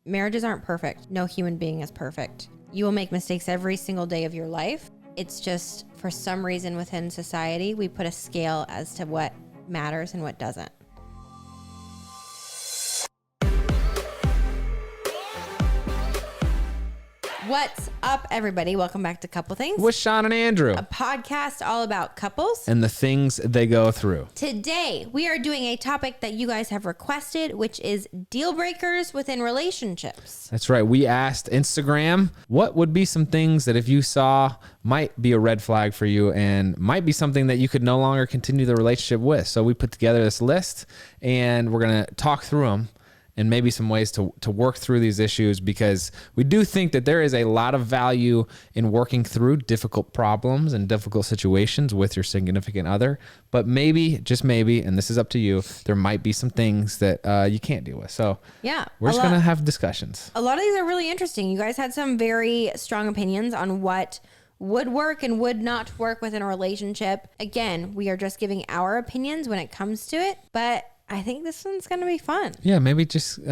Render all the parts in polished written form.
marriages aren't perfect. No human being is perfect. You will make mistakes every single day of your life. It's just for some reason within society, we put a scale as to what matters and what doesn't. What's up, everybody? Welcome back to Couple Things with Shawn and Andrew, a podcast all about couples and the things they go through. Today, we are doing a topic that you guys have requested, which is deal breakers within relationships. That's right. We asked Instagram what would be some things that if you saw might be a red flag for you and might be something that you could no longer continue the relationship with. So we put together this list and we're going to talk through them and maybe some ways to work through these issues, because we do think that there is a lot of value in working through difficult problems and difficult situations with your significant other. But maybe, just maybe, and this is up to you, there might be some things that you can't deal with. So yeah, we're just going to have discussions. A lot of these are really interesting. You guys had some very strong opinions on what would work and would not work within a relationship. Again, we are just giving our opinions when it comes to it, but I think this one's going to be fun. Yeah, maybe just, be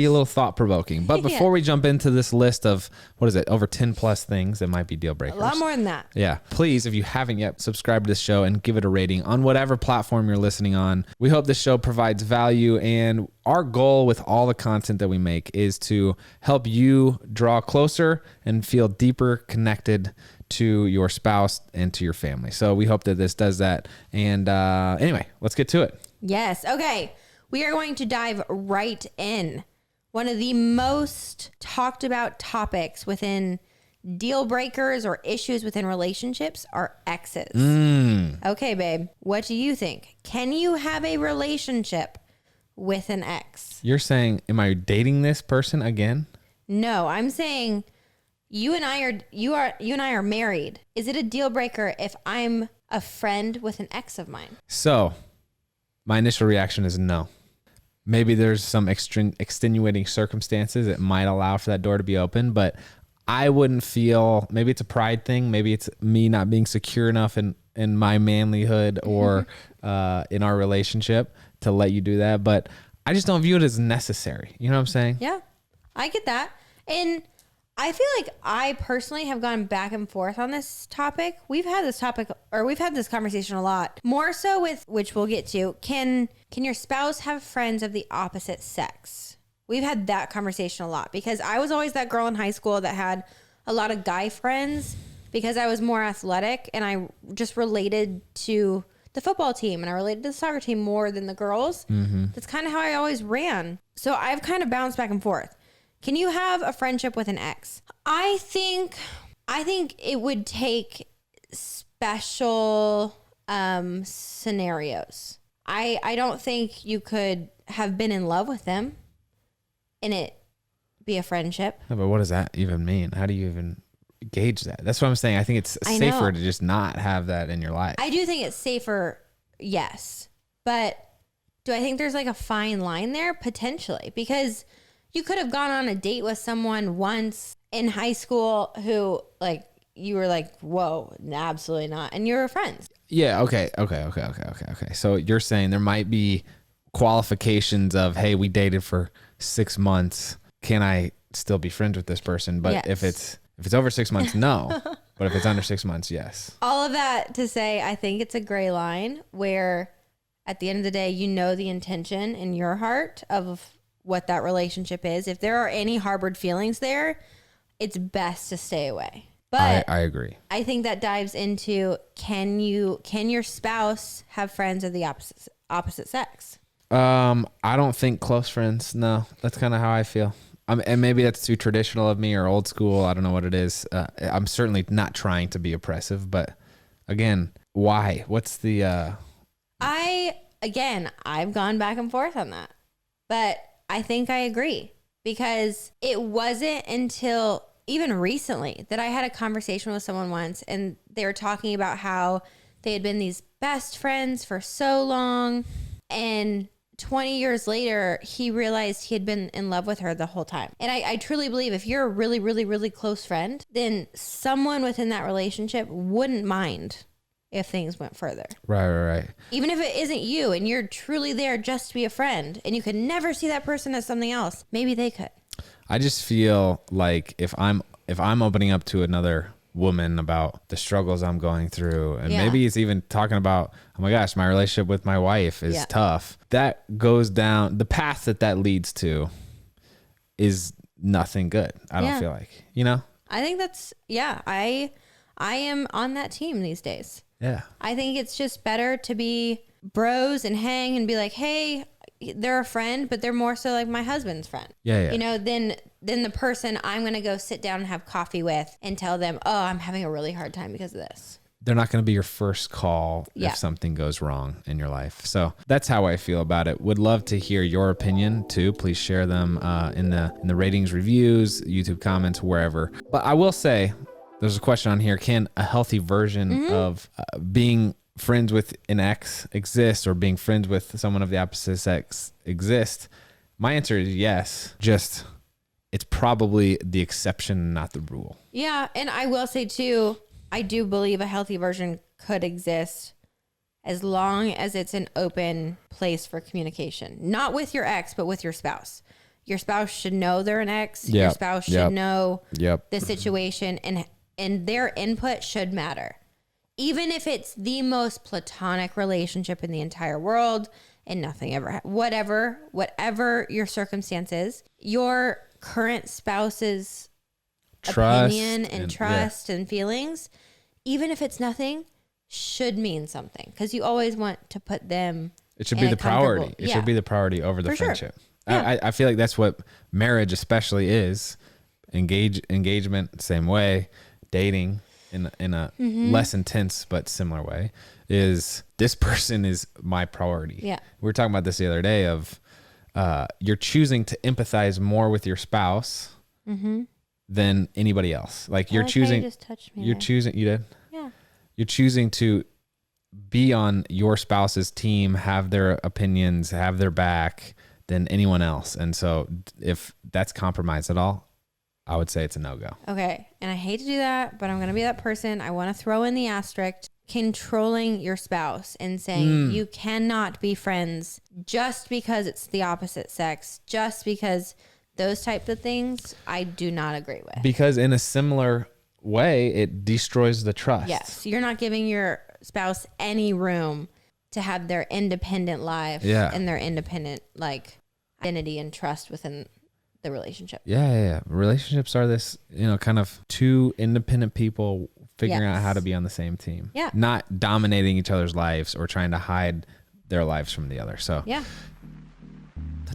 a little thought-provoking. But before we jump into this list of, over 10 plus things that might be deal breakers. A lot more than that. Yeah. Please, if you haven't yet, subscribe to this show and give it a rating on whatever platform you're listening on. We hope this show provides value, and our goal with all the content that we make is to help you draw closer and feel deeper connected to your spouse and to your family. So we hope that this does that. And anyway, let's get to it. Yes. Okay. We are going to dive right in. One of the most talked about topics within deal breakers or issues within relationships are exes. Okay, babe. What do you think? Can you have a relationship with an ex? You're saying, am I dating this person again? No, I'm saying you and I are married. Is it a deal breaker if I'm a friend with an ex of mine? So my initial reaction is no. Maybe there's some extenuating circumstances that might allow for that door to be open, but I wouldn't feel, maybe it's a pride thing. Maybe it's me not being secure enough in my manlyhood or in our relationship to let you do that. But I just don't view it as necessary. You know what I'm saying? Yeah, I get that. And I feel like I personally have gone back and forth on this topic. We've had this conversation a lot. More so with, which we'll get to, can your spouse have friends of the opposite sex? We've had that conversation a lot because I was always that girl in high school that had a lot of guy friends because I was more athletic and I just related to the football team and I related to the soccer team more than the girls. Mm-hmm. That's kind of how I always ran. So I've kind of bounced back and forth. Can you have a friendship with an ex? I think it would take special scenarios. I don't think you could have been in love with them and it be a friendship. No, but what does that even mean? How do you even gauge that? That's what I'm saying. I think it's safer to just not have that in your life. I do think it's safer, yes. But do I think there's like a fine line there? Potentially. Because you could have gone on a date with someone once in high school who like you were like, whoa, absolutely not. And you were friends. Yeah. Okay. So you're saying there might be qualifications of, hey, we dated for 6 months. Can I still be friends with this person? But yes. if it's over 6 months, no. But if it's under 6 months, yes. All of that to say, I think it's a gray line where at the end of the day, you know the intention in your heart of what that relationship is. If there are any harbored feelings there, it's best to stay away. But I agree. I think that dives into can your spouse have friends of the opposite sex? I don't think close friends. No, that's kind of how I feel. And maybe that's too traditional of me or old school. I don't know what it is. I'm certainly not trying to be oppressive, but again, why? What's the? I've gone back and forth on that, but I think I agree because it wasn't until even recently that I had a conversation with someone once and they were talking about how they had been these best friends for so long. And 20 years later, he realized he had been in love with her the whole time. And I truly believe if you're a really, really, really close friend, then someone within that relationship wouldn't mind if things went further. Right. Even if it isn't you and you're truly there just to be a friend and you could never see that person as something else, maybe they could. I just feel like if I'm opening up to another woman about the struggles I'm going through, and maybe it's even talking about, oh my gosh, my relationship with my wife is tough. That goes down the path that leads to is nothing good. I don't feel like, I think that's, I am on that team these days. Yeah. I think it's just better to be bros and hang and be like, hey, they're a friend, but they're more so like my husband's friend. Yeah. Than the person I'm going to go sit down and have coffee with and tell them, oh, I'm having a really hard time because of this. They're not going to be your first call if something goes wrong in your life. So that's how I feel about it. Would love to hear your opinion too. Please share them in the ratings, reviews, YouTube comments, wherever. But I will say, there's a question on here. Can a healthy version of being friends with an ex exist, or being friends with someone of the opposite sex exist? My answer is yes. Just it's probably the exception, not the rule. Yeah. And I will say too, I do believe a healthy version could exist as long as it's an open place for communication, not with your ex, but with your spouse. Your spouse should know they're an ex. Your spouse should know the situation, and their input should matter. Even if it's the most platonic relationship in the entire world and nothing ever, whatever your circumstances, your current spouse's opinion and trust and feelings, even if it's nothing, should mean something, because you always want to put them. It should be the priority. It should be the priority over the friendship. Sure. Yeah. I feel like that's what marriage especially is. Engagement, same way. Dating in a less intense but similar way, is this person is my priority. Yeah. We were talking about this the other day of you're choosing to empathize more with your spouse than anybody else. Like you're choosing, you just touched me you're there. choosing, you did? Yeah. You're choosing to be on your spouse's team, have their opinions, have their back than anyone else. And so if that's compromised at all, I would say it's a no-go. Okay. And I hate to do that, but I'm going to be that person. I want to throw in the asterisk, controlling your spouse and saying you cannot be friends just because it's the opposite sex, just because those types of things I do not agree with. Because in a similar way, it destroys the trust. Yes. You're not giving your spouse any room to have their independent life and their independent identity and trust within the relationship. Yeah. Relationships are this, kind of two independent people figuring out how to be on the same team. Yeah. Not dominating each other's lives or trying to hide their lives from the other. So yeah.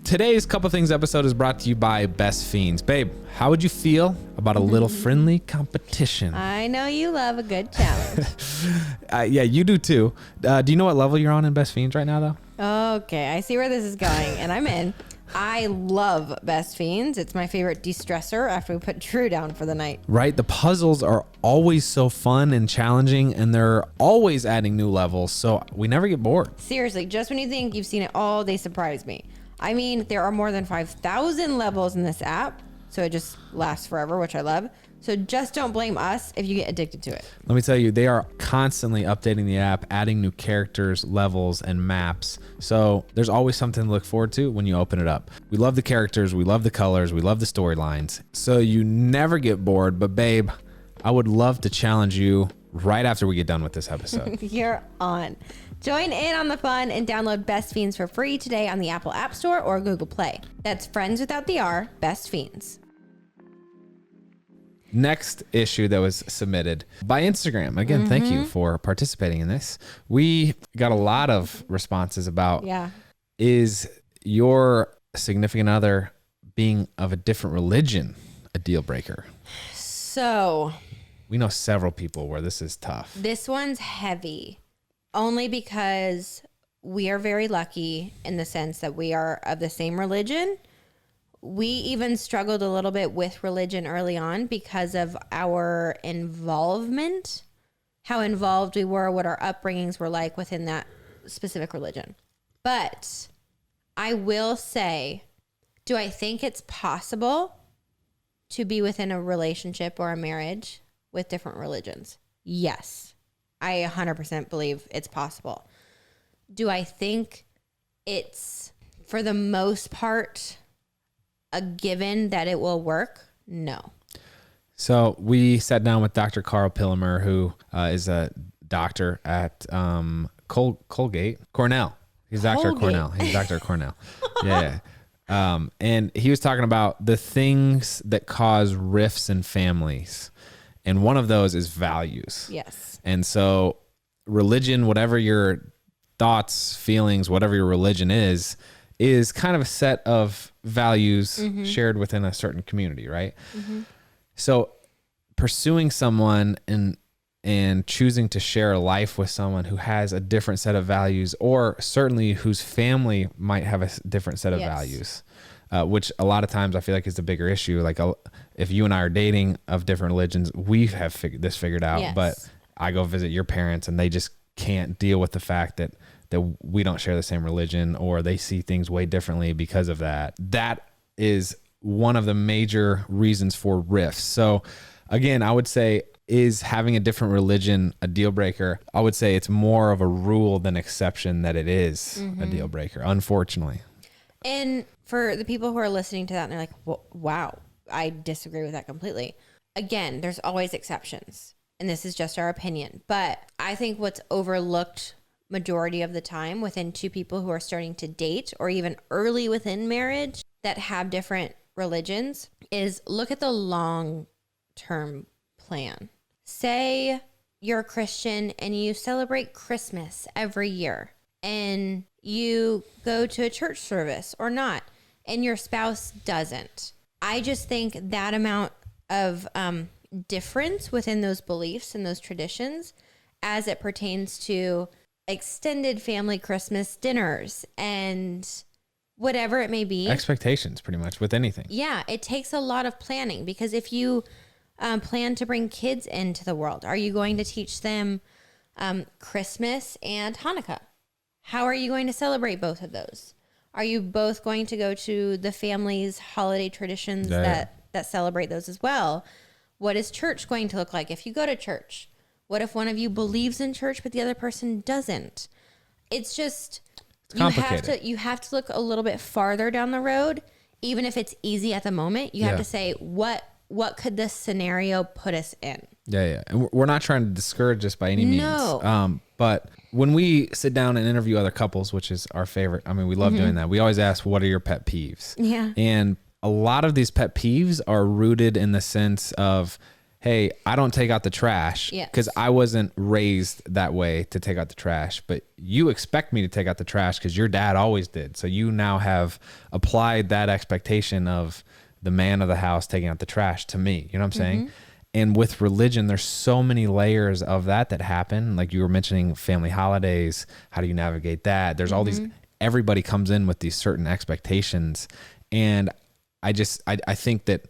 Today's Couple Things episode is brought to you by Best Fiends. Babe, how would you feel about a little friendly competition? I know you love a good challenge. Yeah, you do too. Do you know what level you're on in Best Fiends right now, though? Okay, I see where this is going, and I'm in. I love Best Fiends. It's my favorite de-stressor after we put Drew down for the night. Right? The puzzles are always so fun and challenging, and they're always adding new levels, so we never get bored. Seriously, just when you think you've seen it all, they surprise me. I mean, there are more than 5,000 levels in this app, so it just lasts forever, which I love. So just don't blame us if you get addicted to it. Let me tell you, they are constantly updating the app, adding new characters, levels, and maps. So there's always something to look forward to when you open it up. We love the characters, we love the colors, we love the storylines. So you never get bored. But babe, I would love to challenge you right after we get done with this episode. You're on. Join in on the fun and download Best Fiends for free today on the Apple App Store or Google Play. That's friends without the R, Best Fiends. Next issue that was submitted by Instagram. Again, thank you for participating in this. We got a lot of responses about, is your significant other being of a different religion a deal breaker? So we know several people where this is tough. This one's heavy only because we are very lucky in the sense that we are of the same religion. We even struggled a little bit with religion early on because of our involvement, how involved we were, what our upbringings were like within that specific religion. But I will say, do I think it's possible to be within a relationship or a marriage with different religions? Yes. I 100% believe it's possible. Do I think it's, for the most part, a given that it will work. No. So we sat down with Dr. Carl Pillimer, who is a doctor at Colgate, Cornell. He's Dr. Cornell. He's Dr. Cornell. Yeah. And he was talking about the things that cause rifts in families. And one of those is values. Yes. And so religion, whatever your thoughts, feelings, whatever your religion is kind of a set of values shared within a certain community, right? So pursuing someone and choosing to share a life with someone who has a different set of values, or certainly whose family might have a different set of values, which a lot of times I feel like is the bigger issue. Like if you and I are dating of different religions, we have this figured out, but I go visit your parents and they just can't deal with the fact that we don't share the same religion, or they see things way differently because of that. That is one of the major reasons for rifts. So again, I would say, is having a different religion a deal breaker? I would say it's more of a rule than exception that it is a deal breaker, unfortunately. And for the people who are listening to that and they're like, well, wow, I disagree with that completely. Again, there's always exceptions, and this is just our opinion. But I think what's overlooked majority of the time within two people who are starting to date, or even early within marriage, that have different religions, is look at the long-term plan. Say you're a Christian and you celebrate Christmas every year, and you go to a church service or not, and your spouse doesn't. I just think that amount of difference within those beliefs and those traditions, as it pertains to extended family Christmas dinners and whatever it may be. Expectations, pretty much, with anything. Yeah, it takes a lot of planning, because if you plan to bring kids into the world, are you going to teach them Christmas and Hanukkah? How are you going to celebrate both of those? Are you both going to go to the family's holiday traditions that celebrate those as well? What is church going to look like if you go to church? What if one of you believes in church but the other person doesn't? It's just, you have to look a little bit farther down the road. Even if it's easy at the moment, you have to say, what could this scenario put us in? Yeah. And we're not trying to discourage this by any means. No. But when we sit down and interview other couples, which is our favorite, I mean, we love doing that. We always ask, what are your pet peeves? Yeah. And a lot of these pet peeves are rooted in the sense of, hey, I don't take out the trash because I wasn't raised that way to take out the trash, but you expect me to take out the trash because your dad always did. So you now have applied that expectation of the man of the house taking out the trash to me. You know what I'm saying? And with religion, there's so many layers of that happen. Like you were mentioning family holidays. How do you navigate that? There's all these, everybody comes in with these certain expectations. And I think that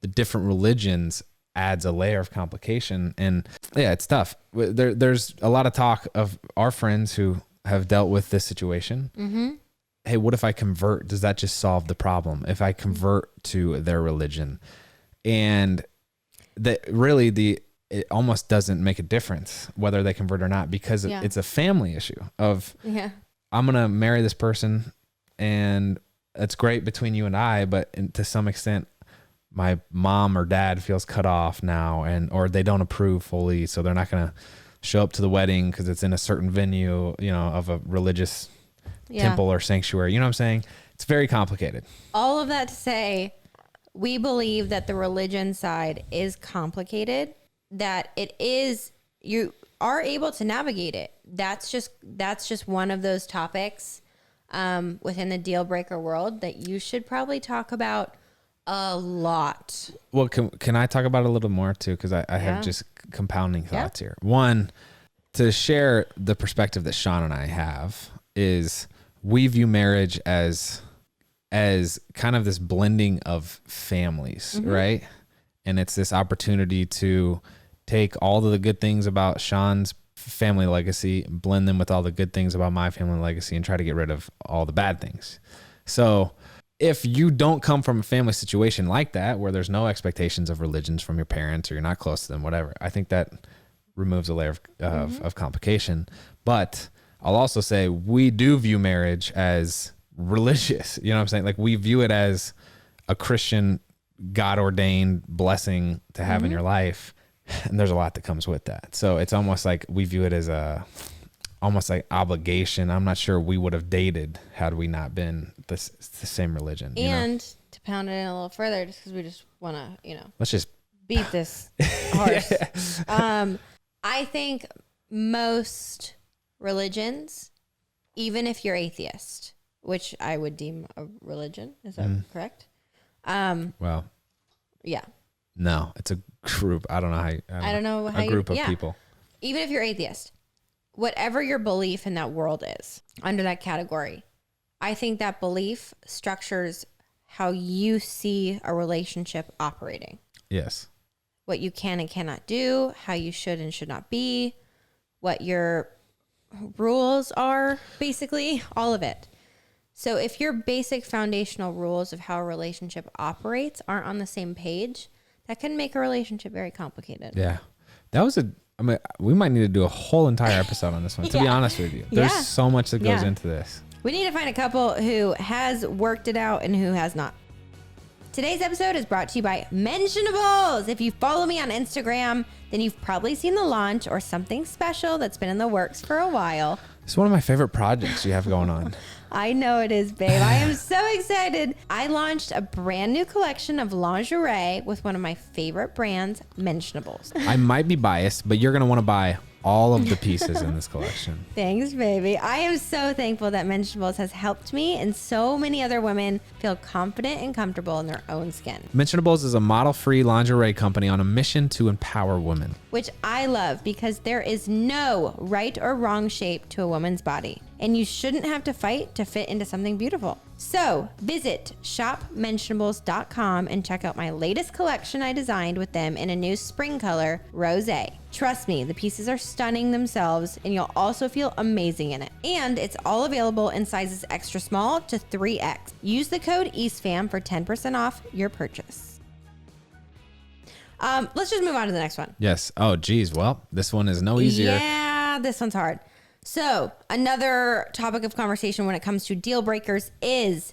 the different religions adds a layer of complication, and it's tough. There's a lot of talk of our friends who have dealt with this situation. Hey, what if I convert? Does that just solve the problem? If I convert to their religion, and that really it almost doesn't make a difference whether they convert or not, because it's a family issue of, I'm going to marry this person and it's great between you and I, but to some extent, my mom or dad feels cut off now, or they don't approve fully, so they're not going to show up to the wedding because it's in a certain venue, of a religious temple or sanctuary. You know what I'm saying? It's very complicated. All of that to say, we believe that the religion side is complicated, that you are able to navigate it. That's just one of those topics within the deal breaker world that you should probably talk about a lot. Well, can I talk about it a little more too? Because I have just compounding thoughts here. One, to share the perspective that Shawn and I have is we view marriage as kind of this blending of families, right? And it's this opportunity to take all of the good things about Shawn's family legacy, blend them with all the good things about my family legacy, and try to get rid of all the bad things. So if you don't come from a family situation like that, where there's no expectations of religions from your parents, or you're not close to them, whatever, I think that removes a layer of complication. But I'll also say we do view marriage as religious. You know what I'm saying? Like we view it as a Christian God ordained blessing to have in your life. And there's a lot that comes with that. So it's almost like we view it as almost like obligation. I'm not sure we would have dated had we not been the same religion. And to pound it in a little further, just because we just want to, let's just beat this horse. I think most religions, even if you're atheist, which I would deem a religion, is that correct? Well, yeah. No, it's a group. I don't know how. I don't know how a group of people. Even if you're atheist, whatever your belief in that world is under that category, I think that belief structures how you see a relationship operating. Yes. What you can and cannot do, how you should and should not be, what your rules are, basically, all of it. So if your basic foundational rules of how a relationship operates aren't on the same page, that can make a relationship very complicated. Yeah. That was we might need to do a whole entire episode on this one, to be honest with you. There's so much that goes into this. We need to find a couple who has worked it out and who has not. Today's episode is brought to you by Mentionables. If you follow me on Instagram, then you've probably seen the launch or something special that's been in the works for a while. It's one of my favorite projects you have going on. I know it is, babe. I am so excited. I launched a brand new collection of lingerie with one of my favorite brands, Mentionables. I might be biased, but you're going to want to buy all of the pieces in this collection. Thanks, baby. I am so thankful that Mentionables has helped me and so many other women feel confident and comfortable in their own skin. Mentionables is a model-free lingerie company on a mission to empower women. Which I love because there is no right or wrong shape to a woman's body. And you shouldn't have to fight to fit into something beautiful. So visit shopmentionables.com and check out my latest collection I designed with them in a new spring color, Rosé. Trust me, the pieces are stunning themselves and you'll also feel amazing in it. And it's all available in sizes extra small to 3X. Use the code EastFam for 10% off your purchase. Let's just move on to the next one. Yes. Oh, geez. Well, this one is no easier. Yeah, this one's hard. So another topic of conversation when it comes to deal breakers is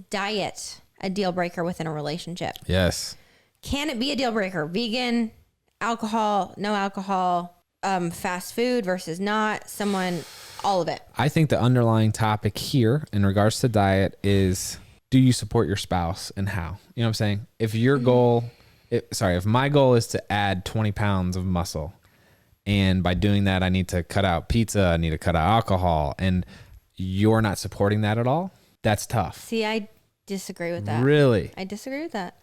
diet a deal breaker within a relationship? Yes. Can it be a deal breaker? Vegan, alcohol, no alcohol, fast food versus not, all of it. I think the underlying topic here in regards to diet is, do you support your spouse and how? You know what I'm saying? If your goal, if my goal is to add 20 pounds of muscle, and by doing that, I need to cut out pizza, I need to cut out alcohol, and you're not supporting that at all, that's tough. See, I disagree with that. Really? I disagree with that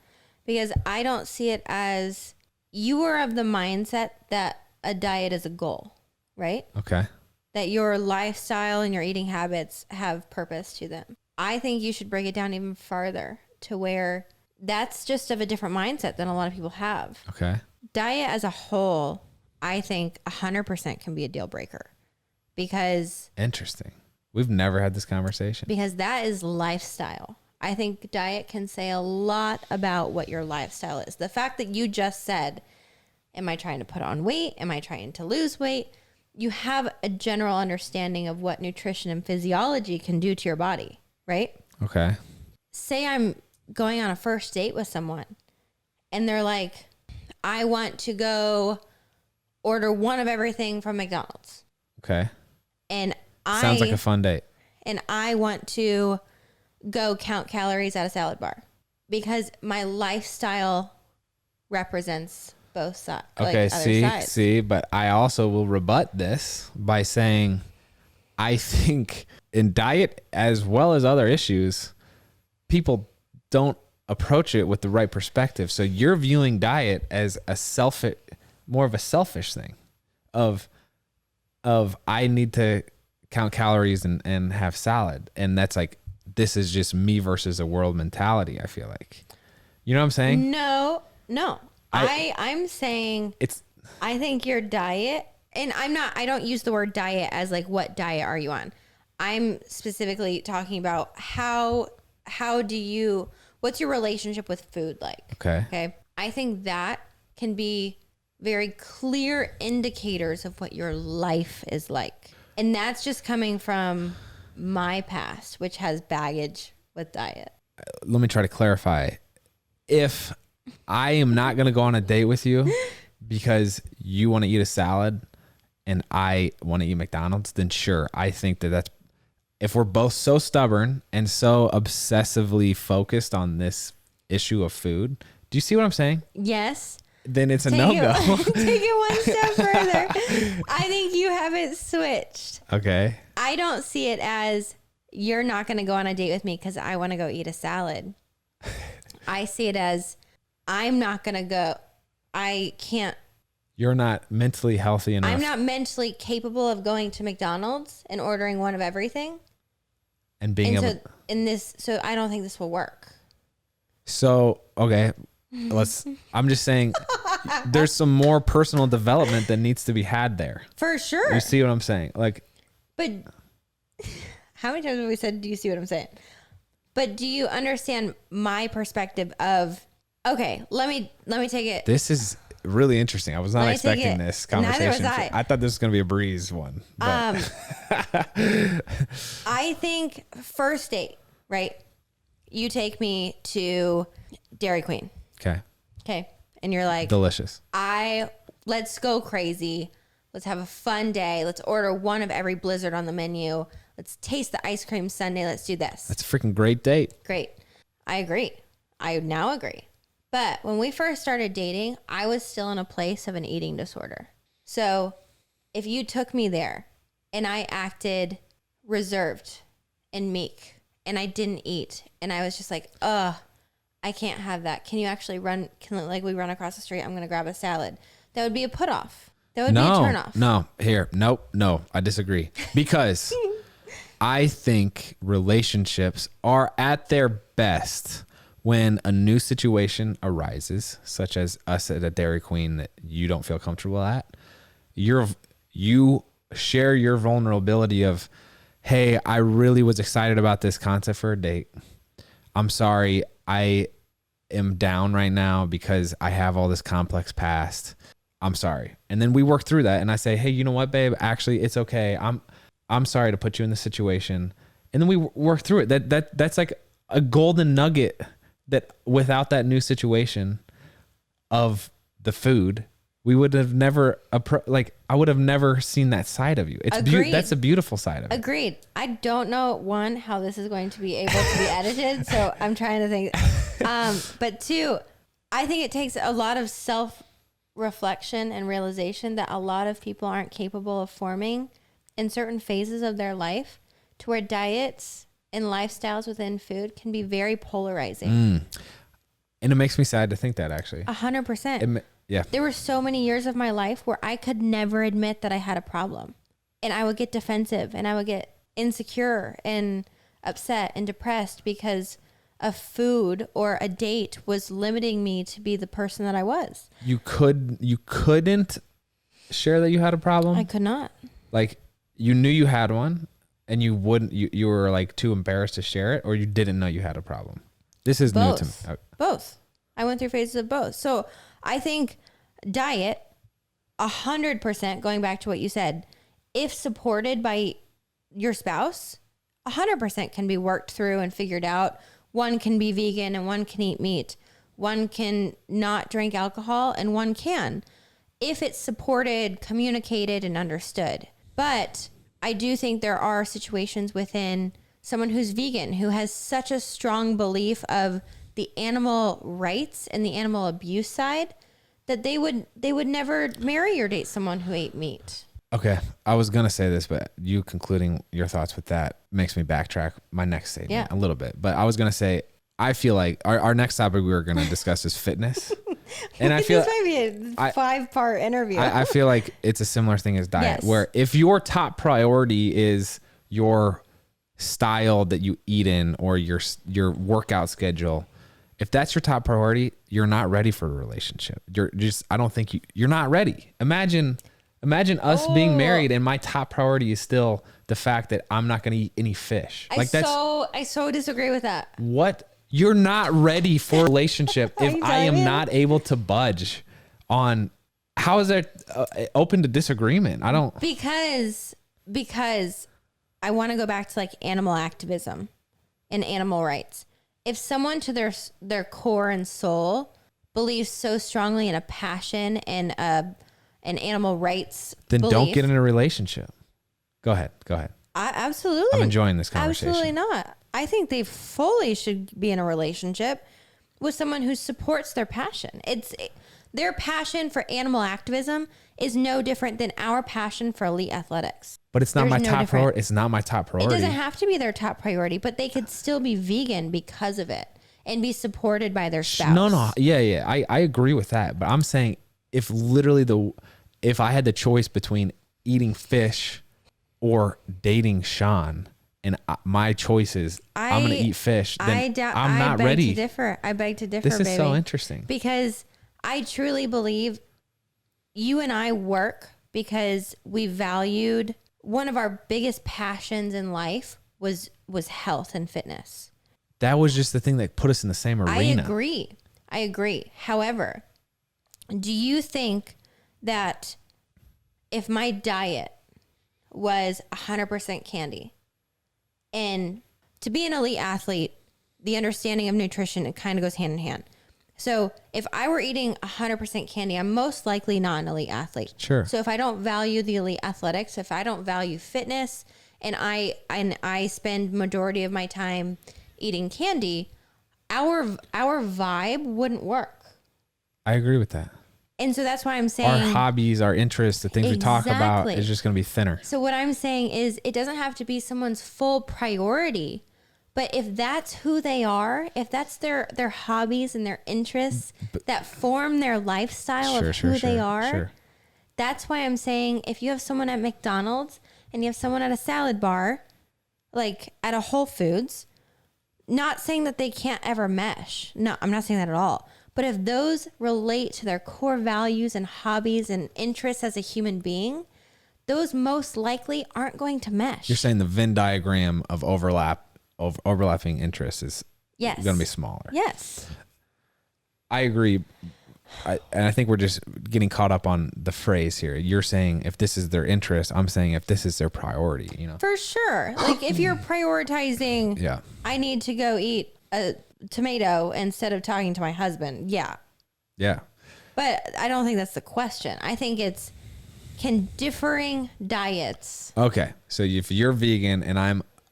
because I don't see it as, you are of the mindset that a diet is a goal, right? Okay. That your lifestyle and your eating habits have purpose to them. I think you should break it down even farther to where that's just of a different mindset than a lot of people have. Okay. Diet as a whole, I think 100% can be a deal breaker because... Interesting. We've never had this conversation. Because that is lifestyle. I think diet can say a lot about what your lifestyle is. The fact that you just said, am I trying to put on weight? Am I trying to lose weight? You have a general understanding of what nutrition and physiology can do to your body, right? Okay. Say I'm going on a first date with someone and they're like, I want to go order one of everything from McDonald's. Okay. And sounds like a fun date. And I want to go count calories at a salad bar because my lifestyle represents both sides. Okay, see, but I also will rebut this by saying I think in diet as well as other issues, people don't approach it with the right perspective. So you're viewing diet as more of a selfish thing of I need to count calories and have salad. And that's like, this is just me versus a world mentality, I feel like. You know what I'm saying? No. I'm saying I think your diet, and I don't use the word diet as like, what diet are you on? I'm specifically talking about what's your relationship with food like? Okay. I think that can be very clear indicators of what your life is like. And that's just coming from my past, which has baggage with diet. let me try to clarify. If I am not going to go on a date with you because you want to eat a salad and I want to eat McDonald's, then sure, I think that's, if we're both so stubborn and so obsessively focused on this issue of food, do you see what I'm saying? Yes. Then it's a no-go. Take it one step further. I think you have it switched. Okay. I don't see it as you're not going to go on a date with me because I want to go eat a salad. I see it as I'm not going to go. I can't. You're not mentally healthy enough. I'm not mentally capable of going to McDonald's and ordering one of everything. And being able. So I don't think this will work. So, okay. I'm just saying there's some more personal development that needs to be had there. For sure. You see what I'm saying? Like, but how many times have we said, do you see what I'm saying? But do you understand my perspective of, okay, let me take it. This is really interesting. I was not expecting this conversation. Neither was I. I thought this was going to be a breeze one. But. I think first date, right? You take me to Dairy Queen. Okay. And you're like, delicious. Let's go crazy. Let's have a fun day. Let's order one of every Blizzard on the menu. Let's taste the ice cream sundae. Let's do this. That's a freaking great date. Great. I agree. I now agree. But when we first started dating, I was still in a place of an eating disorder. So if you took me there and I acted reserved and meek and I didn't eat and I was just like, I can't have that. Can you actually we run across the street? I'm going to grab a salad. That would be a put off. That would be a turn off. No, I disagree. Because I think relationships are at their best when a new situation arises, such as us at a Dairy Queen that you don't feel comfortable at. You share your vulnerability of, hey, I really was excited about this concept for a date. I'm sorry, I am down right now because I have all this complex past. I'm sorry. And then we work through that and I say, hey, you know what, babe? Actually, it's okay. I'm sorry to put you in this situation. And then we work through it. That's like a golden nugget that without that new situation of the food, we would have never I would have never seen that side of you. It's that's a beautiful side of it. Agreed. I don't know how this is going to be able to be edited, so I'm trying to think. But two, I think it takes a lot of self-reflection and realization that a lot of people aren't capable of forming in certain phases of their life, to where diets and lifestyles within food can be very polarizing. And it makes me sad to think that, actually. 100%. Yeah. There were so many years of my life where I could never admit that I had a problem. And I would get defensive and I would get insecure and upset and depressed because a food or a date was limiting me to be the person that I was. You couldn't share that you had a problem? I could not. Like, you knew you had one and you were like too embarrassed to share it, or you didn't know you had a problem? This is new to me. Both. I went through phases of both. So I think diet, 100%, going back to what you said, if supported by your spouse, 100% can be worked through and figured out. One can be vegan and one can eat meat. One can not drink alcohol and one can, if it's supported, communicated, and understood. But I do think there are situations within someone who's vegan who has such a strong belief of the animal rights and the animal abuse side that they would never marry or date someone who ate meat. Okay. I was going to say this, but you concluding your thoughts with that makes me backtrack my next statement a little bit. But I was going to say, I feel like our next topic we were going to discuss is fitness. And I feel this might be a 5-part interview. I feel like it's a similar thing as diet, where if your top priority is your style that you eat in or your workout schedule, if that's your top priority, you're not ready for a relationship. I don't think you're not ready. Imagine us being married and my top priority is still the fact that I'm not going to eat any fish. I so disagree with that. What? You're not ready for a relationship if I am not able to budge on. How is that open to disagreement? I don't. Because I want to go back to like animal activism and animal rights. if someone to their core and soul believes so strongly in a passion and an animal rights then belief, don't get in a relationship. Go ahead. Absolutely. I'm enjoying this conversation. Absolutely not. I think they fully should be in a relationship with someone who supports their passion. Their passion for animal activism is no different than our passion for elite athletics. But it's not There's my no top difference. priority. It's not my top It priority. doesn't have to be their top priority, but they could still be vegan because of it and be supported by their spouse. No. Yeah. I agree with that. But I'm saying if I had the choice between eating fish or dating Shawn, and my choice is I'm going to eat fish, then I'm not ready. I beg to differ, This is baby. so interesting. Because I truly believe you and I work because we valued one of our biggest passions in life was health and fitness. That was just the thing that put us in the same arena. I agree. However, do you think that if my diet was 100% candy, and to be an elite athlete, the understanding of nutrition, it kind of goes hand in hand. So if I were eating 100% candy, I'm most likely not an elite athlete. Sure. So if I don't value the elite athletics, if I don't value fitness, and I spend majority of my time eating candy, our vibe wouldn't work. I agree with that. And so that's why I'm saying Our hobbies, our interests, the things we talk about Exactly. is just going to be thinner. So what I'm saying is it doesn't have to be someone's full priority, but if that's who they are, if that's their hobbies and their interests that form their lifestyle of who they are, that's why I'm saying if you have someone at McDonald's and you have someone at a salad bar, like at a Whole Foods, not saying that they can't ever mesh. No, I'm not saying that at all. But if those relate to their core values and hobbies and interests as a human being, those most likely aren't going to mesh. You're saying the Venn diagram of overlapping interests is going to be smaller. Yes. I agree. And I think we're just getting caught up on the phrase here. You're saying if this is their interest, I'm saying if this is their priority, you know? For sure. Like if you're prioritizing, I need to go eat a tomato instead of talking to my husband. Yeah. Yeah. But I don't think that's the question. I think it's, can differing diets. Okay. So if you're vegan and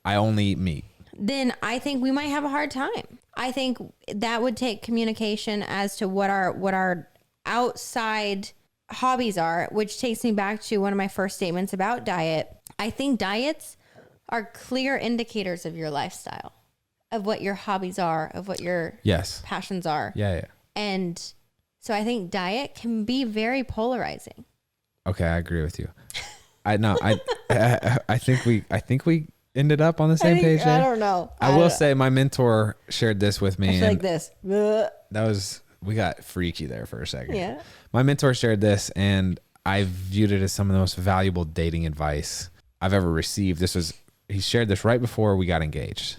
I only eat meat, then I think we might have a hard time. I think that would take communication as to what our outside hobbies are, which takes me back to one of my first statements about diet. I think diets are clear indicators of your lifestyle, of what your hobbies are, of what your passions are. Yeah. And so I think diet can be very polarizing. Okay, I agree with you. I think we ended up on the same page there. I don't know. I will say my mentor shared this with me. I feel like this. We got freaky there for a second. Yeah. My mentor shared this and I viewed it as some of the most valuable dating advice I've ever received. He shared this right before we got engaged.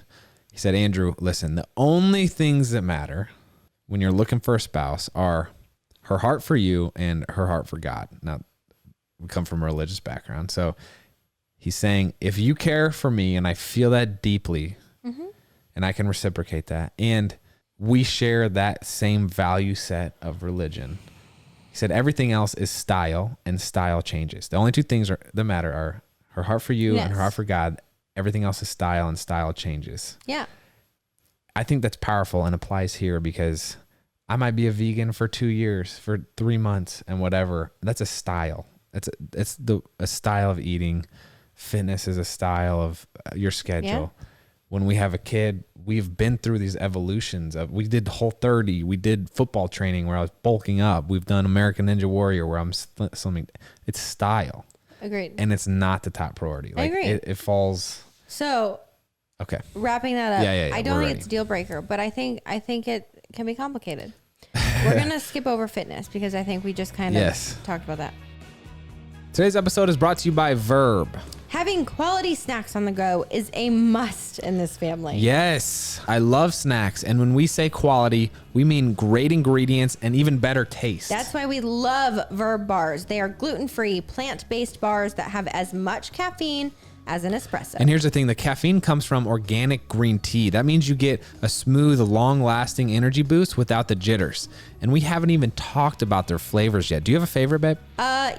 He said, Andrew, listen, the only things that matter when you're looking for a spouse are her heart for you and her heart for God. Now, we come from a religious background. So he's saying, if you care for me and I feel that deeply and I can reciprocate that, and we share that same value set of religion, he said, everything else is style and style changes. The only two things that matter are her heart for you and her heart for God. Everything else is style and style changes. Yeah. I think that's powerful and applies here because I might be a vegan for 2 years, for 3 months and whatever. That's a style. It's a style of eating. Fitness is a style of your schedule. Yeah. When we have a kid, we've been through these evolutions of, we did Whole30, we did football training where I was bulking up. We've done American Ninja Warrior where I'm slimming. It's style. Agreed. And it's not the top priority. Like, I agree. It falls. So, okay. Wrapping that up. Yeah, I don't think it's a deal breaker, but I think it can be complicated. We're going to skip over fitness because I think we just kind of talked about that. Today's episode is brought to you by Verb. Having quality snacks on the go is a must in this family. Yes, I love snacks. And when we say quality, we mean great ingredients and even better taste. That's why we love Verb bars. They are gluten-free, plant-based bars that have as much caffeine as an espresso. And here's the thing, the caffeine comes from organic green tea. That means you get a smooth, long-lasting energy boost without the jitters. And we haven't even talked about their flavors yet. Do you have a favorite, babe?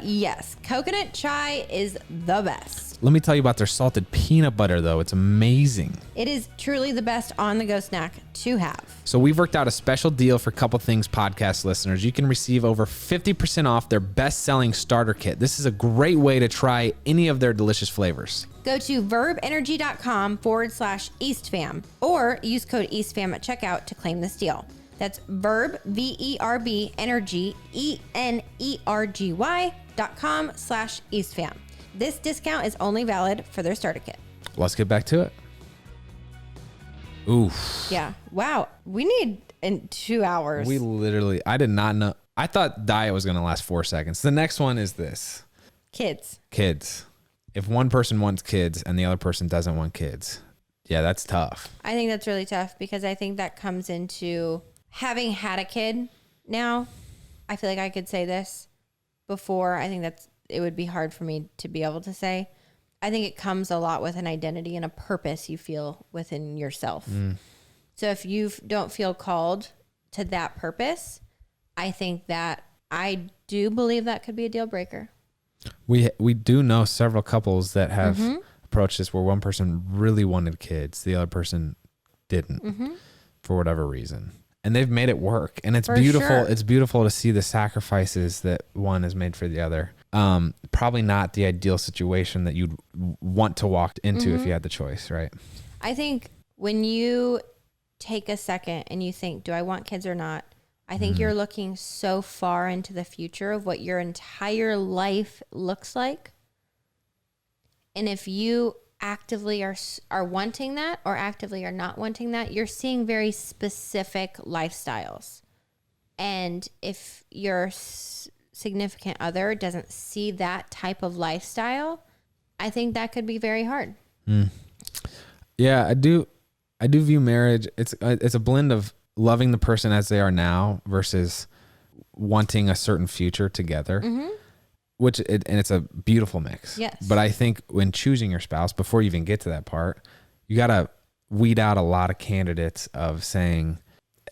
Yes. Coconut chai is the best. Let me tell you about their salted peanut butter, though. It's amazing. It is truly the best on-the-go snack to have. So we've worked out a special deal for Couple Things podcast listeners. You can receive over 50% off their best-selling starter kit. This is a great way to try any of their delicious flavors. Go to verbenergy.com/EastFam or use code EastFam at checkout to claim this deal. That's Verb, VERB, Energy, ENERGY.com/EastFam. This discount is only valid for their starter kit. Let's get back to it. Oof. Yeah. Wow. We need in 2 hours. I did not know. I thought diet was going to last 4 seconds. The next one is this. Kids. If one person wants kids and the other person doesn't want kids, yeah, that's tough. I think that's really tough because I think that comes into having had a kid now. I feel like I could say this before. I think it would be hard for me to be able to say. I think it comes a lot with an identity and a purpose you feel within yourself. So if you don't feel called to that purpose, I think that I do believe that could be a deal breaker. We do know several couples that have approached this where one person really wanted kids, the other person didn't for whatever reason. And they've made it work. And it's beautiful. Sure. It's beautiful to see the sacrifices that one has made for the other. Probably not the ideal situation that you'd want to walk into if you had the choice, right? I think when you take a second and you think, do I want kids or not? I think you're looking so far into the future of what your entire life looks like. And if you actively are wanting that or actively are not wanting that, you're seeing very specific lifestyles. And if your significant other doesn't see that type of lifestyle, I think that could be very hard. Yeah, I do view marriage. It's a blend of loving the person as they are now versus wanting a certain future together, and it's a beautiful mix. Yes. But I think when choosing your spouse, before you even get to that part, you got to weed out a lot of candidates of saying,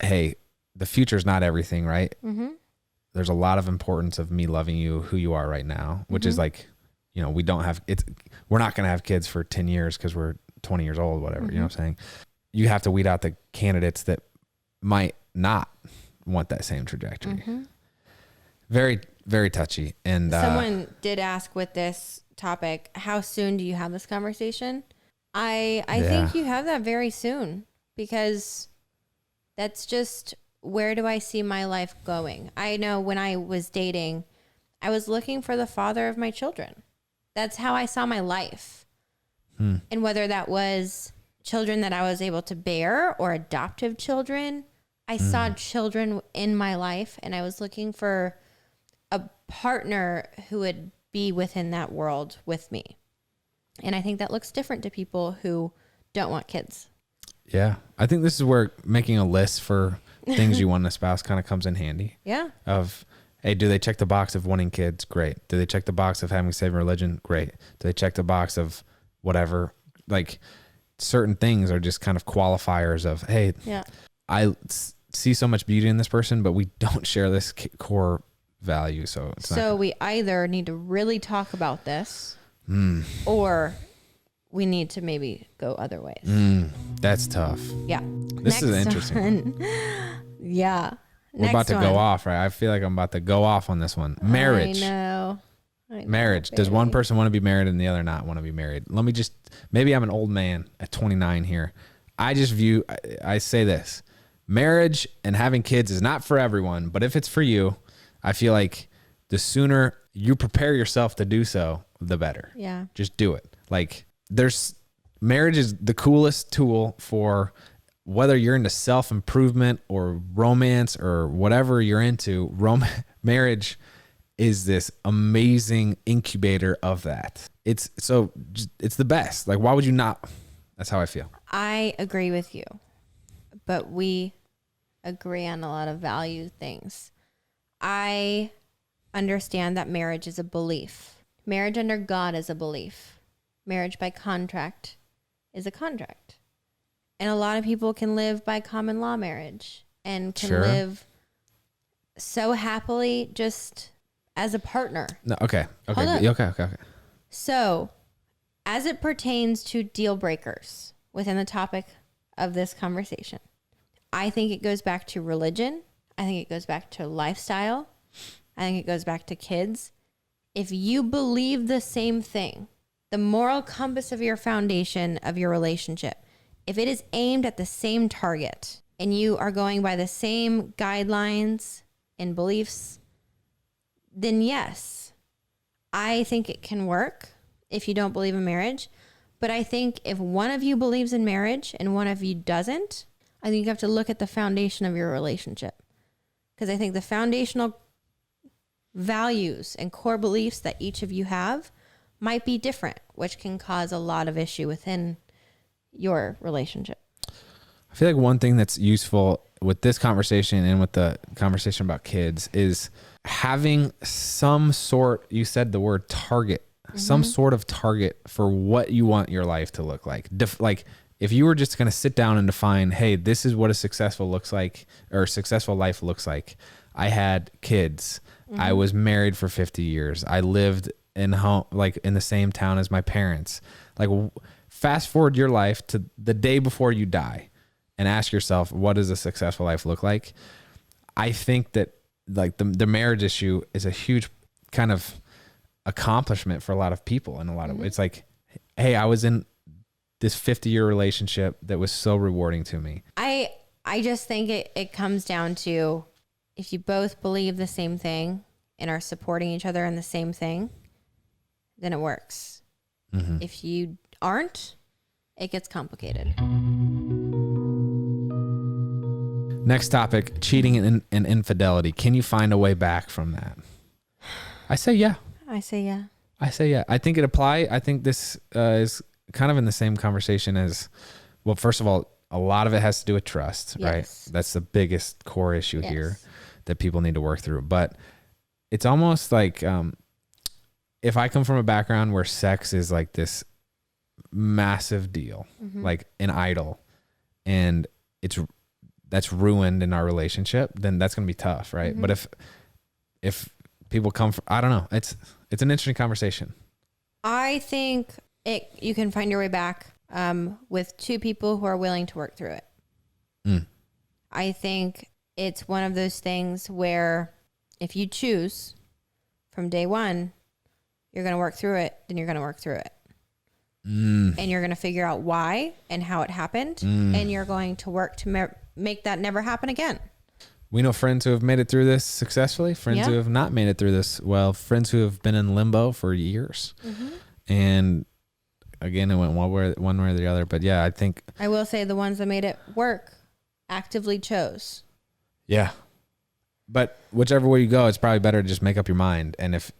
hey, the future's not everything, right? There's a lot of importance of me loving you, who you are right now, which is like, we're not going to have kids for 10 years because we're 20 years old, whatever, you know what I'm saying? You have to weed out the candidates that might not want that same trajectory. Very, very touchy. And someone did ask with this topic, how soon do you have this conversation? I think you have that very soon because that's just, where do I see my life going? I know when I was dating, I was looking for the father of my children. That's how I saw my life. And whether that was children that I was able to bear or adoptive children, I saw children in my life and I was looking for a partner who would be within that world with me. And I think that looks different to people who don't want kids. Yeah. I think this is where making a list for things you want in a spouse kind of comes in handy. Yeah. Of, hey, do they check the box of wanting kids? Great. Do they check the box of having a saving religion? Great. Do they check the box of whatever? Like, certain things are just kind of qualifiers of, hey, I see so much beauty in this person, but we don't share this core value. So we either need to really talk about this or we need to maybe go other ways. That's tough. Yeah. This is interesting. Yeah. We're about to go off, right? I feel like I'm about to go off on this one. Marriage. I know. Marriage. Does one person want to be married and the other not want to be married? Maybe I'm an old man at 29 here. I say this, marriage and having kids is not for everyone, but if it's for you, I feel like the sooner you prepare yourself to do so, the better. Yeah. Just do it. Like, marriage is the coolest tool for whether you're into self-improvement or romance or whatever you're into. Marriage is this amazing incubator of that. It's the best. Like, why would you not? That's how I feel. I agree with you, but we agree on a lot of value things. I understand that marriage is a belief. Marriage under God is a belief. marriage by contract is a contract. And a lot of people can live by common law marriage and can live so happily just as a partner. No, okay. Okay. So, as it pertains to deal breakers within the topic of this conversation, I think it goes back to religion. I think it goes back to lifestyle. I think it goes back to kids. If you believe the same thing, the moral compass of your foundation of your relationship, if it is aimed at the same target and you are going by the same guidelines and beliefs, then yes, I think it can work if you don't believe in marriage. But I think if one of you believes in marriage and one of you doesn't, I think you have to look at the foundation of your relationship. Because I think the foundational values and core beliefs that each of you have might be different, which can cause a lot of issue within your relationship. I feel like one thing that's useful with this conversation and with the conversation about kids is having some sort, you said the word target, some sort of target for what you want your life to look like. Like if you were just going to sit down and define, hey, this is what a successful looks like, or a successful life looks like. I had kids. I was married for 50 years. I lived in home, like in the same town as my parents. Like fast forward your life to the day before you die and ask yourself, what does a successful life look like? I think that like the marriage issue is a huge kind of accomplishment for a lot of people in a lot of ways. It's like, hey, I was in this 50-year relationship that was so rewarding to me. I just think it comes down to if you both believe the same thing and are supporting each other in the same thing, then it works. If you aren't, it gets complicated. Next topic, cheating and infidelity. Can you find a way back from that? I say yeah. I say yeah. I think it apply. I think this is kind of in the same conversation as, well, first of all, a lot of it has to do with trust, right? That's the biggest core issue here that people need to work through. But it's almost like if I come from a background where sex is like this massive deal, like an idol, and that's ruined in our relationship, then that's going to be tough, right? But if people come from, I don't know, it's an interesting conversation. I think you can find your way back with two people who are willing to work through it. I think it's one of those things where if you choose from day one, you're going to work through it, then you're going to work through it. And you're going to figure out why and how it happened. And you're going to work to make that never happen again. We know friends who have made it through this successfully, friends who have not made it through this well, friends who have been in limbo for years. And again, it went one way or the other. But yeah, I think I will say the ones that made it work actively chose. Yeah. But whichever way you go, it's probably better to just make up your mind. And if,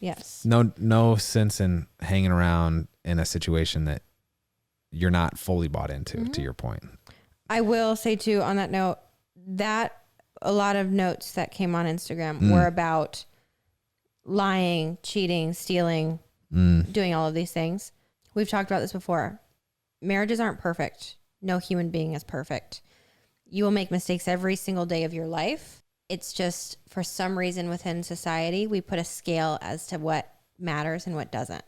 Yes. No sense in hanging around in a situation that you're not fully bought into, to your point. I will say too, on that note, that a lot of notes that came on Instagram were about lying, cheating, stealing, doing all of these things. We've talked about this before. Marriages aren't perfect. No human being is perfect. You will make mistakes every single day of your life. It's just for some reason within society, we put a scale as to what matters and what doesn't.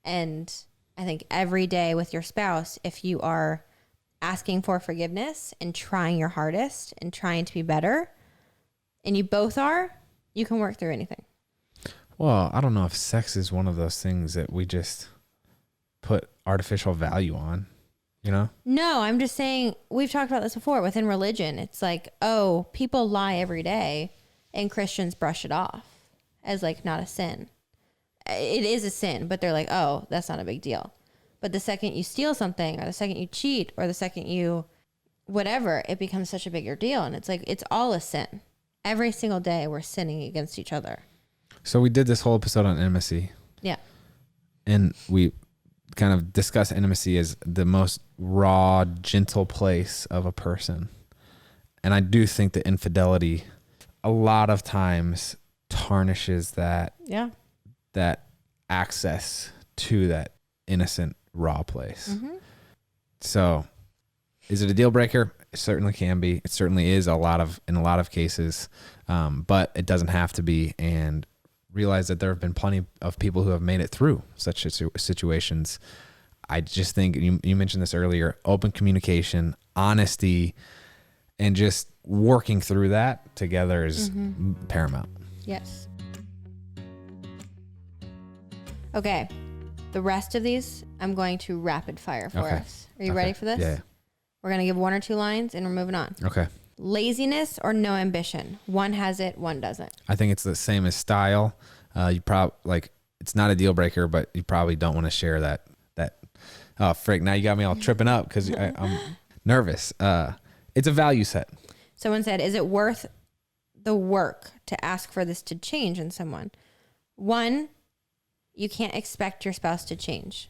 And I think every day with your spouse, if you are asking for forgiveness and trying your hardest and trying to be better, and you both are, you can work through anything. Well, I don't know if sex is one of those things that we just put artificial value on, you know? No, I'm just saying, we've talked about this before within religion. It's like, oh, people lie every day and Christians brush it off as like not a sin. It is a sin, but they're like, oh, that's not a big deal. But the second you steal something or the second you cheat or the second you whatever, it becomes such a bigger deal. And it's like, it's all a sin. Every single day we're sinning against each other. So we did this whole episode on intimacy. Yeah. And we kind of discuss intimacy as the most raw, gentle place of a person. And I do think that infidelity a lot of times tarnishes that access to that innocent, raw place. So is it a deal breaker? It certainly can be. It certainly is in a lot of cases, but it doesn't have to be. And realize that there have been plenty of people who have made it through such situations. I just think you mentioned this earlier, open communication, honesty, and just working through that together is paramount. Yes. Okay. The rest of these, I'm going to rapid fire for us. Are you ready for this? Yeah. We're going to give 1 or 2 lines and we're moving on. Okay. Laziness or no ambition. One has it, one doesn't. I think it's the same as style. You probably it's not a deal breaker, but you probably don't want to share that. Oh, frick. Now you got me all tripping up because I'm nervous. It's a value set. Someone said, is it worth the work to ask for this to change in someone? 1, you can't expect your spouse to change.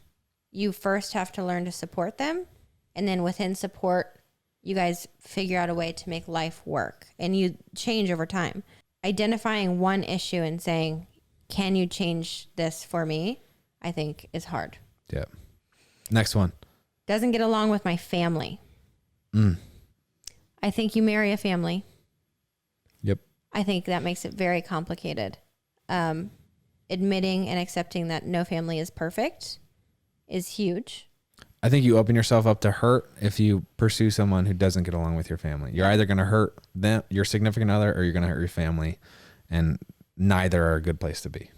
You first have to learn to support them. And then within support, you guys figure out a way to make life work. And you change over time. Identifying one issue and saying, can you change this for me? I think is hard. Yeah. Next one. Doesn't get along with my family. I think you marry a family. Yep. I think that makes it very complicated. Admitting and accepting that no family is perfect is huge. I think you open yourself up to hurt if you pursue someone who doesn't get along with your family. You're either going to hurt them, your significant other, or you're going to hurt your family, and neither are a good place to be.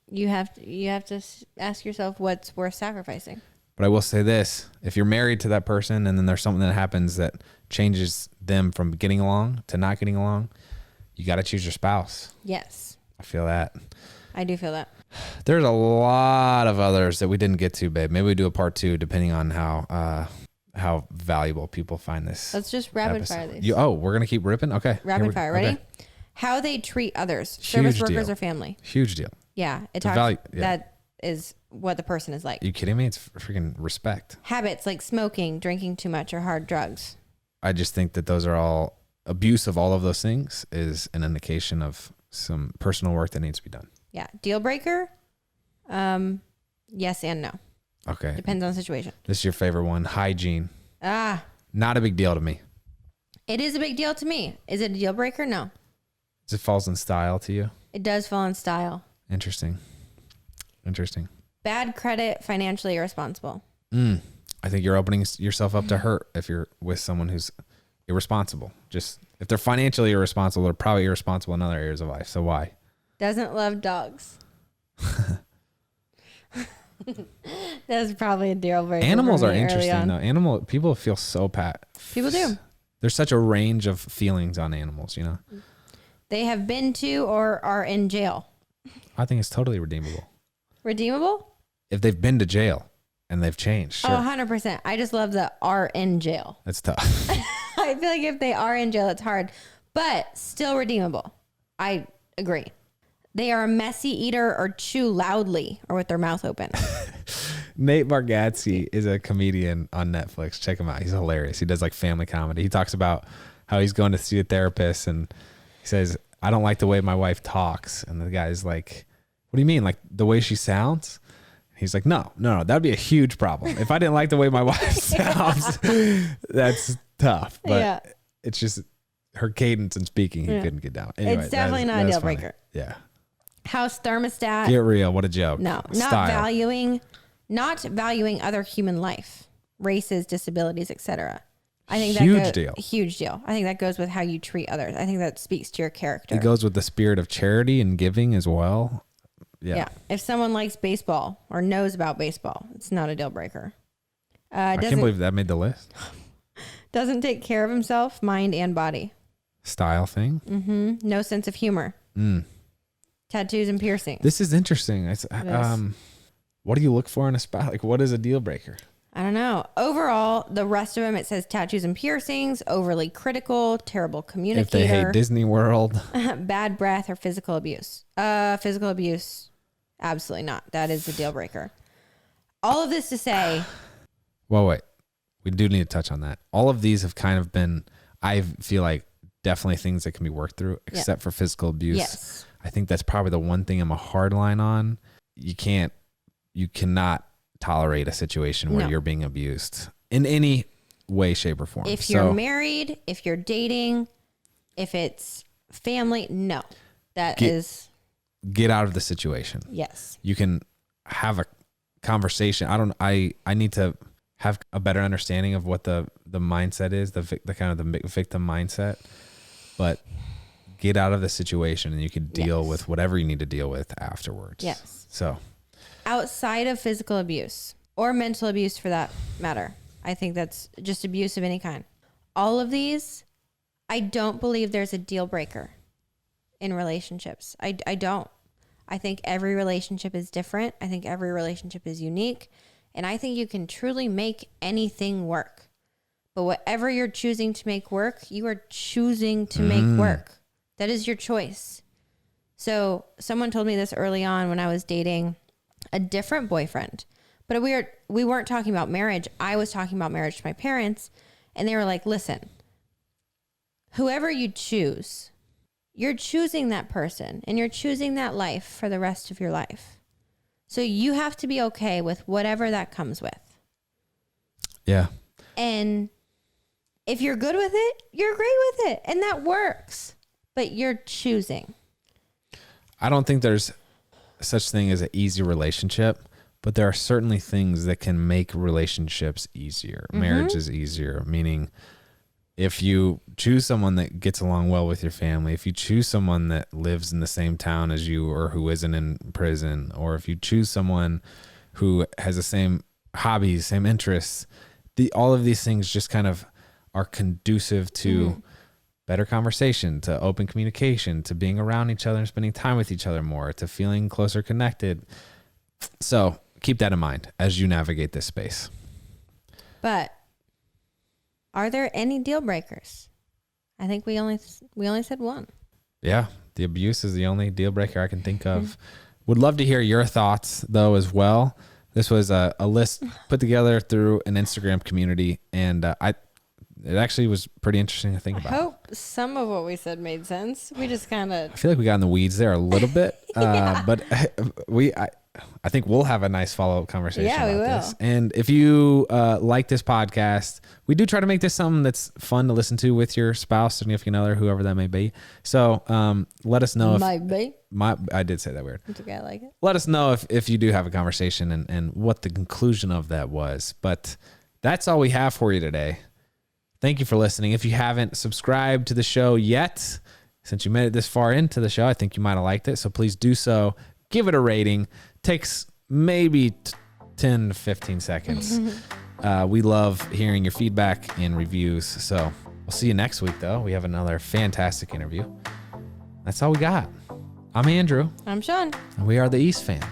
You have to ask yourself what's worth sacrificing. But I will say this, if you're married to that person and then there's something that happens that changes them from getting along to not getting along, you got to choose your spouse. Yes. I feel that. I do feel that. There's a lot of others that we didn't get to, babe. Maybe we do a part 2 depending on how valuable people find this. Let's just rapid episode. fire these. We're going to keep ripping? Okay. Rapid fire. Ready? Okay. How they treat others. Service workers or family. Huge deal. Yeah. It talks that is what the person is like. Are you kidding me? It's freaking respect. Habits like smoking, drinking too much, or hard drugs. I just think that those are all abuse of all of those things is an indication of some personal work that needs to be done. Yeah. Deal breaker? Yes and no. Okay. Depends on the situation. This is your favorite one. Hygiene. Not a big deal to me. It is a big deal to me. Is it a deal breaker? No. It falls in style to you? It does fall in style. Interesting. Bad credit, financially irresponsible. I think you're opening yourself up to hurt if you're with someone who's irresponsible. Just if they're financially irresponsible, they're probably irresponsible in other areas of life. So why? Doesn't love dogs. That's probably a deal breaker. Animals are interesting though. People feel so People do. There's such a range of feelings on animals, you know. They have been to or are in jail. I think it's totally redeemable. Redeemable? If they've been to jail and they've changed. Sure. 100%. I just love the are in jail. That's tough. I feel like if they are in jail, it's hard, but still redeemable. I agree. They are a messy eater or chew loudly or with their mouth open. Nate Bargatze is a comedian on Netflix. Check him out. He's hilarious. He does like family comedy. He talks about how he's going to see a therapist and he says, I don't like the way my wife talks. And the guy's like, what do you mean? Like the way she sounds? He's like, no, that'd be a huge problem. If I didn't like the way my wife sounds, that's tough. But it's just her cadence and speaking, he couldn't get down. Anyway, it's definitely not a deal breaker. Yeah. House thermostat. Get real. What a joke. No, not valuing other human life, races, disabilities, etc. I think huge deal. I think that goes with how you treat others. I think that speaks to your character. It goes with the spirit of charity and giving as well. Yeah. If someone likes baseball or knows about baseball, it's not a deal breaker. I can't believe that made the list. Doesn't take care of himself, mind and body. Style thing. Mm-hmm. No sense of humor. Tattoos and piercings. This is interesting. What do you look for in a spouse? Like, what is a deal breaker? I don't know. Overall, the rest of them, it says tattoos and piercings, overly critical, terrible communicator. If they hate Disney World. Bad breath or physical abuse. Physical abuse, absolutely not. That is a deal breaker. All of this to say. Well, wait. We do need to touch on that. All of these have kind of been, I feel like, definitely things that can be worked through, except for physical abuse. Yes. I think that's probably the one thing I'm a hard line on. You you cannot tolerate a situation where you're being abused in any way, shape, or form. If you're married, if you're dating, if it's family, no. Get out of the situation. Yes. You can have a conversation. I need to have a better understanding of what the mindset is, the kind of the victim mindset, but get out of the situation and you can deal with whatever you need to deal with afterwards. Yes. So outside of physical abuse or mental abuse for that matter, I think that's just abuse of any kind. All of these, I don't believe there's a deal breaker in relationships. I don't. I think every relationship is different. I think every relationship is unique. And I think you can truly make anything work. But whatever you're choosing to make work, you are choosing to make work. That is your choice. So someone told me this early on when I was dating a different boyfriend. But we weren't talking about marriage. I was talking about marriage to my parents. And they were like, listen, whoever you choose, you're choosing that person and you're choosing that life for the rest of your life. So you have to be okay with whatever that comes with. Yeah. And if you're good with it, you're great with it. And that works. But you're choosing. I don't think there's such thing as an easy relationship, but there are certainly things that can make relationships easier. Marriage is easier, meaning if you choose someone that gets along well with your family, if you choose someone that lives in the same town as you or who isn't in prison, or if you choose someone who has the same hobbies, same interests, all of these things just kind of are conducive to better conversation, to open communication, to being around each other and spending time with each other more, to feeling closer connected. So keep that in mind as you navigate this space. But are there any deal breakers? I think we only said one. Yeah, the abuse is the only deal breaker I can think of. Would love to hear your thoughts though as well. This was a list put together through an Instagram community, and it actually was pretty interesting to think about. I hope some of what we said made sense. We just kind of... I feel like we got in the weeds there a little bit, but I think we'll have a nice follow-up conversation about this. And if you like this podcast, we do try to make this something that's fun to listen to with your spouse, significant other, whoever that may be. So let us know I did say that weird. It's okay, I like it. Let us know if you do have a conversation and what the conclusion of that was. But that's all we have for you today. Thank you for listening. If you haven't subscribed to the show yet, since you made it this far into the show, I think you might have liked it. So please do so. Give it a rating. Takes maybe 10 to 15 seconds. We love hearing your feedback and reviews. So we'll see you next week, though. We have another fantastic interview. That's all we got. I'm Andrew. I'm Shawn. And we are the East Fam.